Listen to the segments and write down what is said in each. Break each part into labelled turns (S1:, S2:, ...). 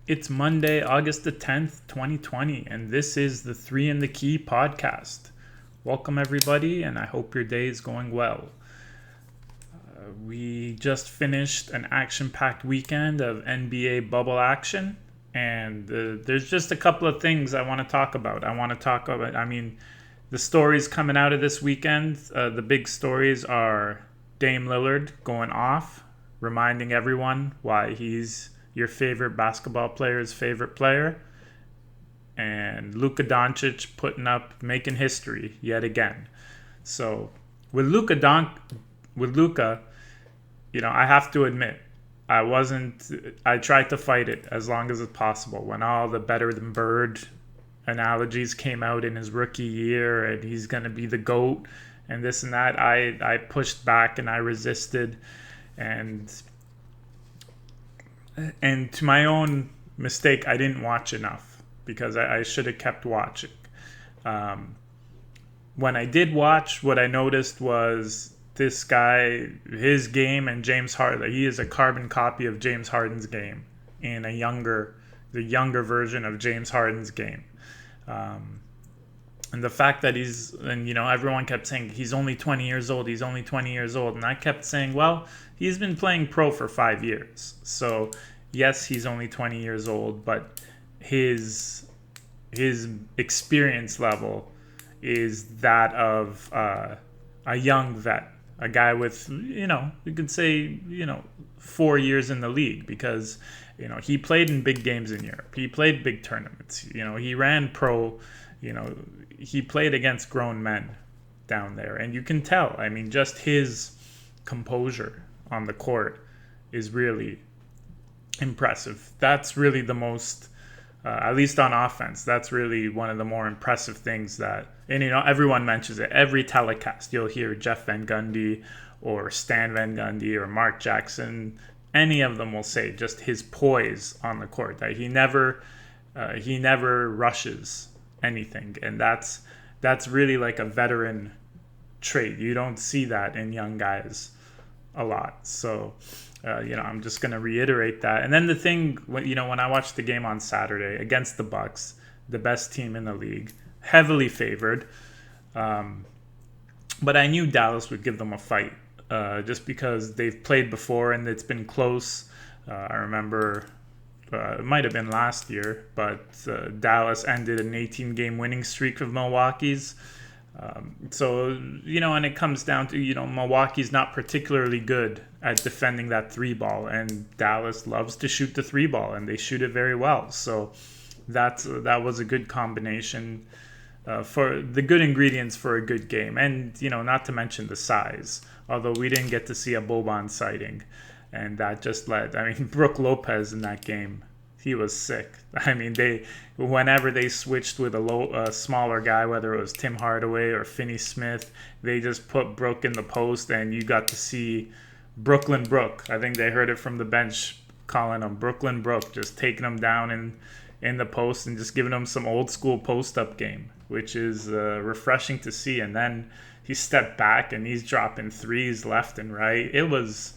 S1: It's Monday, August the 10th, 2020, and this is the 3 in the Key Podcast. Welcome, everybody, and I hope your day is going well. We just finished an action-packed weekend of NBA bubble action, and there's just a couple of things I want to talk about. The stories coming out of this weekend, the big stories are Dame Lillard going off, reminding everyone why he's your favorite basketball player's favorite player, and Luka Doncic making history yet again. So with Luka, I have to admit, I tried to fight it as long as it's possible. When all the better than Bird analogies came out in his rookie year, and he's going to be the GOAT, and this and that, I pushed back and I resisted, and to my own mistake, I didn't watch enough because I should have kept watching. When I did watch, what I noticed was this guy, his game, and James Harden. He is a carbon copy of James Harden's game in the younger version of James Harden's game. And the fact that everyone kept saying he's only 20 years old, and I kept saying, well, he's been playing pro for 5 years. So, yes, he's only 20 years old, but his experience level is that of a young vet, a guy with, you could say, 4 years in the league, because, he played in big games in Europe. He played big tournaments. He ran pro, he played against grown men down there. And you can tell, just his composure on the court is really impressive. That's really the most, at least on offense, that's really one of the more impressive things everyone mentions it. Every telecast, you'll hear Jeff Van Gundy or Stan Van Gundy or Mark Jackson. Any of them will say just his poise on the court, that he never rushes anything. And that's really like a veteran trait. You don't see that in young guys a lot. So, I'm just going to reiterate that. And then the thing, when I watched the game on Saturday against the Bucks, the best team in the league, heavily favored. But I knew Dallas would give them a fight, just because they've played before and it's been close. I remember it might have been last year, but Dallas ended an 18-game winning streak of Milwaukee's. And it comes down to, Milwaukee's not particularly good at defending that three ball, and Dallas loves to shoot the three ball, and they shoot it very well. So that was a good combination for the good ingredients for a good game. And, not to mention the size, although we didn't get to see a Boban sighting. And that just Brook Lopez in that game, he was sick. Whenever they switched with a smaller guy, whether it was Tim Hardaway or Finney Smith, they just put Brook in the post, and you got to see Brooklyn Brook. I think they heard it from the bench calling him Brooklyn Brook, just taking him down in the post and just giving him some old school post-up game, which is refreshing to see. And then he stepped back and he's dropping threes left and right. It was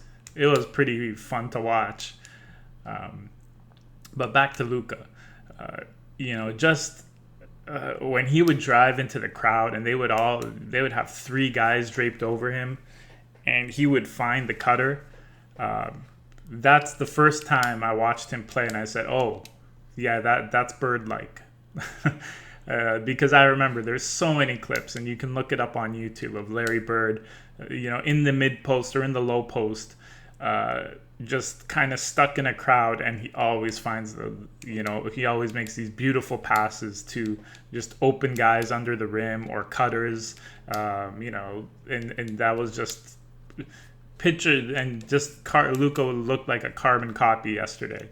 S1: pretty fun to watch. But back to Luka, when he would drive into the crowd and they would have three guys draped over him, and he would find the cutter. That's the first time I watched him play, and I said, "Oh, yeah, that's Bird-like." Because I remember there's so many clips, and you can look it up on YouTube, of Larry Bird, in the mid post or in the low post, just kind of stuck in a crowd, and he always finds he always makes these beautiful passes to just open guys under the rim or cutters, and that was just pictured, and just Luka looked like a carbon copy yesterday.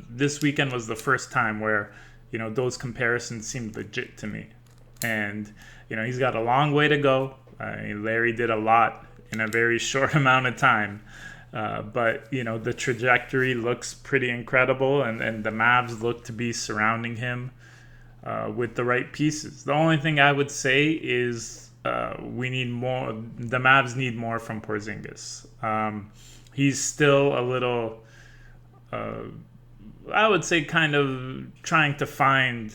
S1: This weekend was the first time where, those comparisons seemed legit to me. And, he's got a long way to go. Larry did a lot in a very short amount of time. But, the trajectory looks pretty incredible, and the Mavs look to be surrounding him with the right pieces. The only thing I would say is we need more. The Mavs need more from Porzingis. He's still a little, I would say, kind of trying to find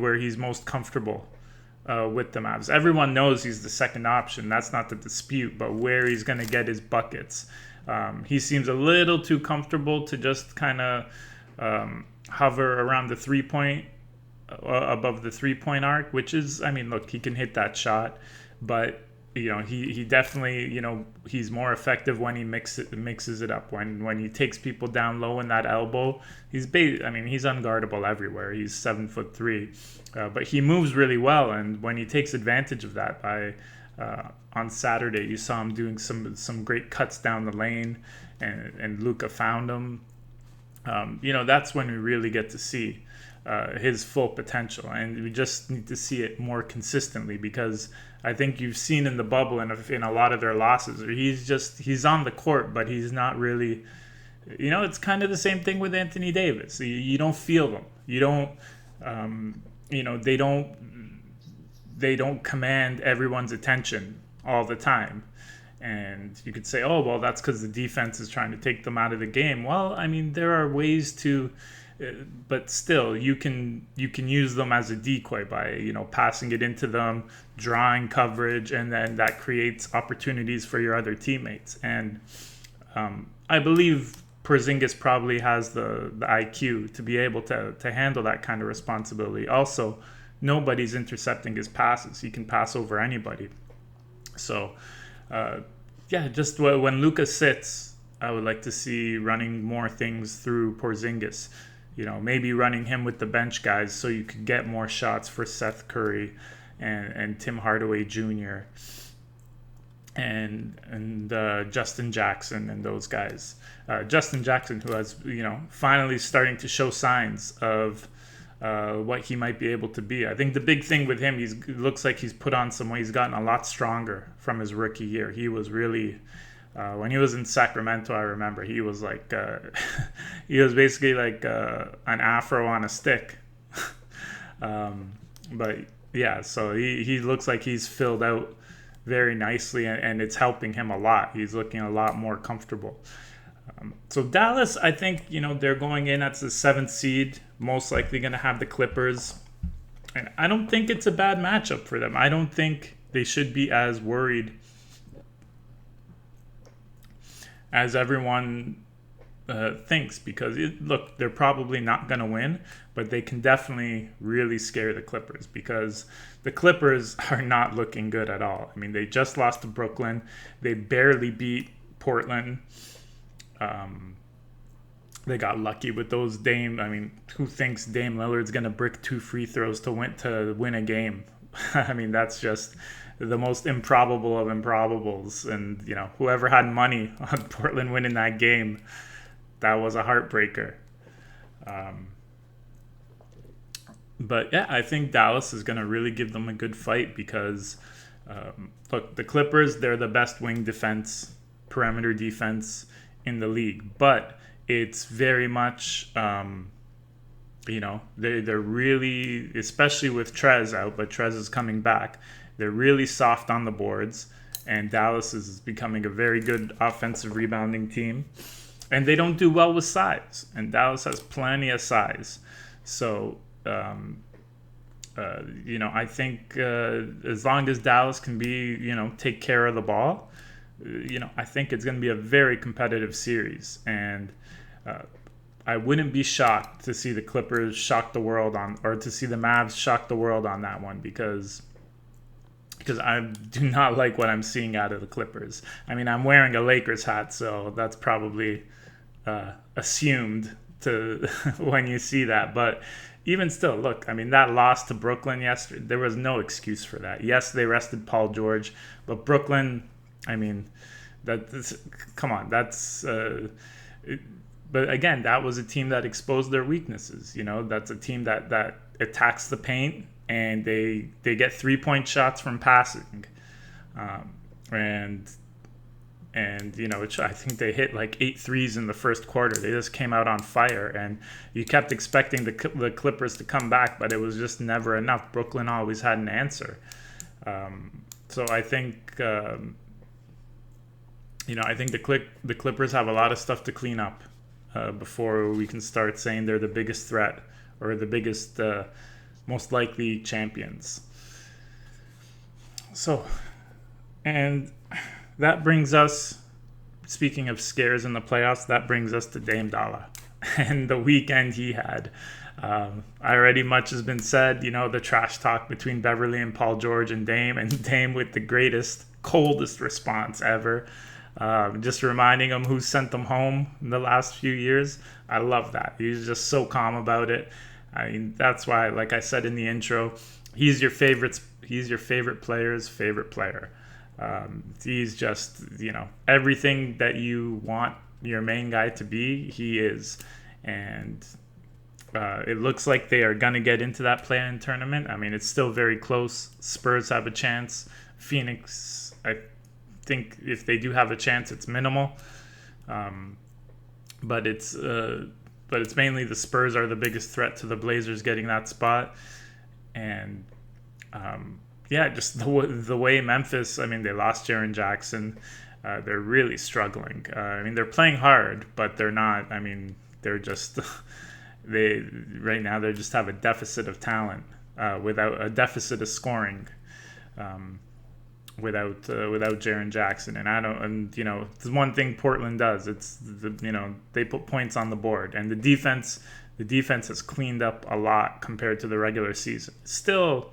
S1: where he's most comfortable with the Mavs. Everyone knows he's the second option. That's not the dispute. But where he's going to get his buckets, he seems a little too comfortable to just kind of hover around the 3-point. Above the 3-point arc, which is, I mean, look, he can hit that shot, but he definitely, he's more effective when he mixes it up. When he takes people down low in that elbow, he's unguardable everywhere. He's 7'3", but he moves really well, and when he takes advantage of that, on Saturday you saw him doing some great cuts down the lane, and Luka found him. That's when we really get to see his full potential, and we just need to see it more consistently, because I think you've seen in the bubble and in a lot of their losses, he's on the court, but he's not really, it's kind of the same thing with Anthony Davis. You don't feel them. You don't, they don't command everyone's attention all the time. And you could say, oh, well, that's because the defense is trying to take them out of the game. Well, I mean, there are ways to, but still, you can use them as a decoy by passing it into them, drawing coverage, and then that creates opportunities for your other teammates. And I believe Porzingis probably has the IQ to be able to handle that kind of responsibility. Also, nobody's intercepting his passes. He can pass over anybody. So, just when Luka sits, I would like to see running more things through Porzingis. Maybe running him with the bench guys so you could get more shots for Seth Curry and Tim Hardaway Jr. and Justin Jackson and those guys. Justin Jackson, who has finally starting to show signs of what he might be able to be. I think the big thing with him, looks like he's put on some weight. He's gotten a lot stronger from his rookie year. He was really, when he was in Sacramento, I remember he was like, he was basically like an afro on a stick. But yeah, so he looks like he's filled out very nicely, and it's helping him a lot. He's looking a lot more comfortable. So Dallas, I think, they're going in as the 7th seed, most likely going to have the Clippers. And I don't think it's a bad matchup for them. I don't think they should be as worried as everyone thinks, because, look, they're probably not going to win, but they can definitely really scare the Clippers, because the Clippers are not looking good at all. I mean, they just lost to Brooklyn. They barely beat Portland. They got lucky with those Dame. I mean, who thinks Dame Lillard's going to brick 2 free throws to win a game? I mean, that's just the most improbable of improbables. And, whoever had money on Portland winning that game, that was a heartbreaker. But, yeah, I think Dallas is going to really give them a good fight, because, look, the Clippers, they're the best wing defense, perimeter defense in the league. But it's very much, they're really, especially with Trez out, but Trez is coming back, they're really soft on the boards, and Dallas is becoming a very good offensive rebounding team. And they don't do well with size, and Dallas has plenty of size. So, I think as long as Dallas can take care of the ball, I think it's going to be a very competitive series. And I wouldn't be shocked to see the Clippers shock the world or to see the Mavs shock the world on that one, because I do not like what I'm seeing out of the Clippers. I mean, I'm wearing a Lakers hat, so that's probably assumed to when you see that. But even still, look, I mean, that loss to Brooklyn yesterday, there was no excuse for that. Yes, they rested Paul George, but Brooklyn, I mean, come on, that's... But again, that was a team that exposed their weaknesses. That's a team that attacks the paint, and they get 3-point shots from passing, and I think they hit like 8 threes in the first quarter. They just came out on fire, and you kept expecting the Clippers to come back, but it was just never enough. Brooklyn always had an answer. So I think I think the Clippers have a lot of stuff to clean up before we can start saying they're the biggest threat or the biggest, most likely champions. So, and that brings us, speaking of scares in the playoffs, that brings us to Dame Dalla and the weekend he had. Already much has been said, the trash talk between Beverly and Paul George and Dame with the greatest, coldest response ever. Just reminding him who sent them home in the last few years. I love that. He's just so calm about it. I mean, that's why, like I said in the intro, he's your favorite player's favorite player. He's just, everything that you want your main guy to be, he is. And it looks like they are going to get into that play-in tournament. I mean, it's still very close. Spurs have a chance. Phoenix, I think if they do have a chance, it's minimal. But it's mainly the Spurs are the biggest threat to the Blazers getting that spot. And just the way Memphis, I mean, they lost Jaren Jackson. They're really struggling. I mean, they're playing hard, but they're not. I mean, they're just right now they just have a deficit of talent, without a deficit of scoring, without Jaren Jackson. And the one thing Portland does, it's they put points on the board, and the defense has cleaned up a lot compared to the regular season. Still,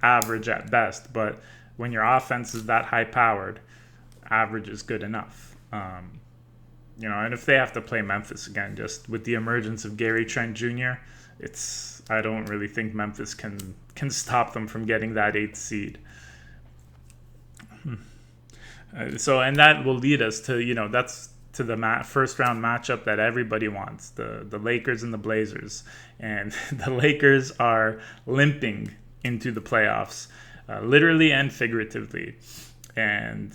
S1: average at best, but when your offense is that high powered, average is good enough. And if they have to play Memphis again, just with the emergence of Gary Trent Jr., I don't really think Memphis can stop them from getting that 8th seed. And that will lead us to, that's to the first round matchup that everybody wants, the Lakers and the Blazers. And the Lakers are limping into the playoffs, literally and figuratively. And,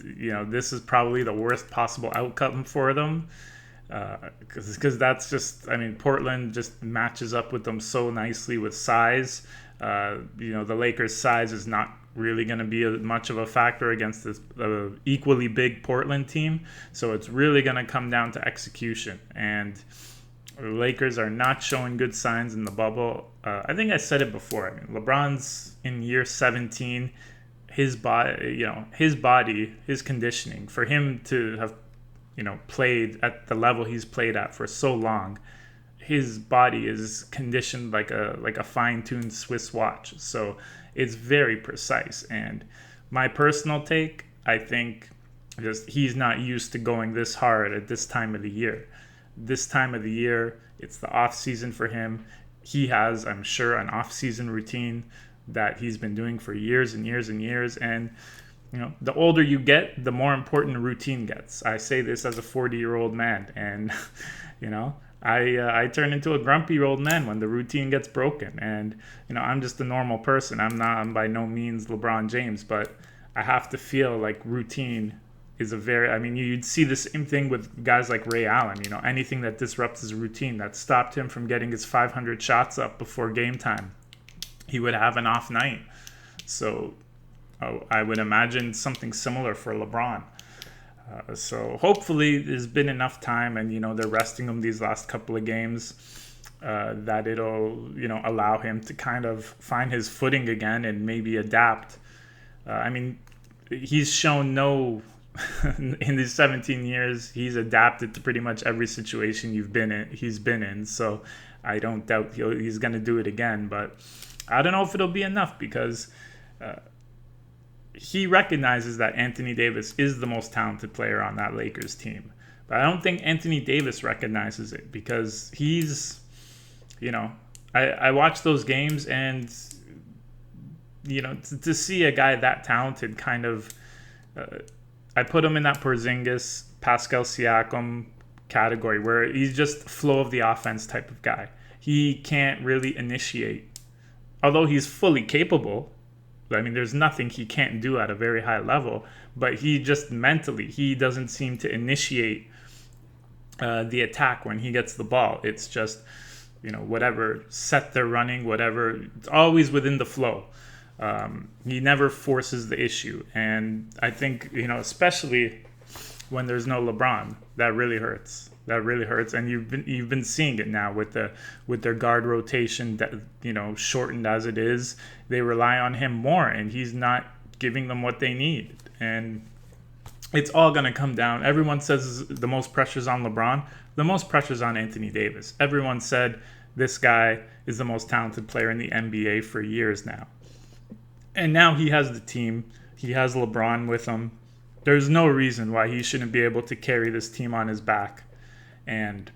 S1: this is probably the worst possible outcome for them. Because that's just, I mean, Portland just matches up with them so nicely with size. The Lakers' size is not really going to be much of a factor against this equally big Portland team. So it's really going to come down to execution. And the Lakers are not showing good signs in the bubble. I think I said it before. I mean, LeBron's in year 17. His body, his conditioning, for him to have, played at the level he's played at for so long, his body is conditioned like a fine-tuned Swiss watch. So it's very precise. And my personal take, I think just he's not used to going this hard at this time of the year. This time of the year, it's the off season for him. He has, I'm sure, an off season routine that he's been doing for years and years and years. And the older you get, the more important routine gets. I say this as a 40-year-old man, and I turn into a grumpy old man when the routine gets broken. And I'm just a normal person. I'm by no means LeBron James, but I have to feel like routine is you'd see the same thing with guys like Ray Allen. Anything that disrupts his routine, that stopped him from getting his 500 shots up before game time, he would have an off night. So I would imagine something similar for LeBron. So hopefully there's been enough time, and they're resting him these last couple of games, that it'll allow him to kind of find his footing again and maybe adapt. He's shown in these 17 years, he's adapted to pretty much every situation he's been in. So I don't doubt he's going to do it again, but I don't know if it'll be enough, because he recognizes that Anthony Davis is the most talented player on that Lakers team. But I don't think Anthony Davis recognizes it, because he's, I watch those games, and, to see a guy that talented kind of, I put him in that Porzingis, Pascal Siakam category, where he's just flow of the offense type of guy. He can't really initiate. Although he's fully capable, there's nothing he can't do at a very high level, but he just mentally, he doesn't seem to initiate the attack when he gets the ball. It's just, whatever set they're running, whatever, it's always within the flow. He never forces the issue, and I think, especially when there's no LeBron, that really hurts. That really hurts, and you've been seeing it now with their guard rotation that shortened as it is. They rely on him more, and he's not giving them what they need, and it's all going to come down. Everyone says the most pressure's on LeBron. The most pressure's on Anthony Davis. Everyone said this guy is the most talented player in the NBA for years now. And now he has the team. He has LeBron with him. There's no reason why he shouldn't be able to carry this team on his back. And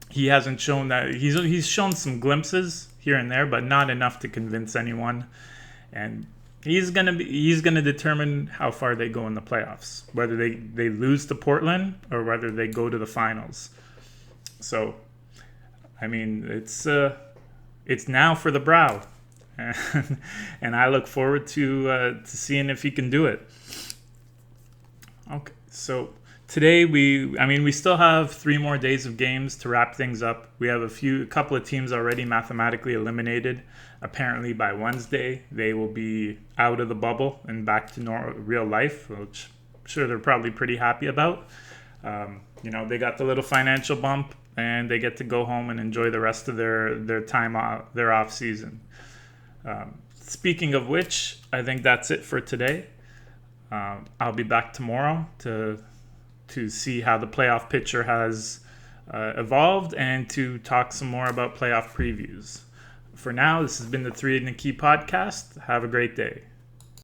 S1: he hasn't shown that. He's shown some glimpses here and there, but not enough to convince anyone. And he's gonna determine how far they go in the playoffs, whether they lose to Portland or whether they go to the finals. So, I mean, it's now for the Brow. And I look forward to seeing if he can do it. Okay, so today we still have 3 more days of games to wrap things up. We have a couple of teams already mathematically eliminated. Apparently by Wednesday they will be out of the bubble and back to real life, which I'm sure they're probably pretty happy about. They got the little financial bump, and they get to go home and enjoy the rest of their time out, their off season. Speaking of which, I think that's it for today. I'll be back tomorrow to see how the playoff picture has evolved and to talk some more about playoff previews. For now, this has been the 3 and the Key podcast. Have a great day.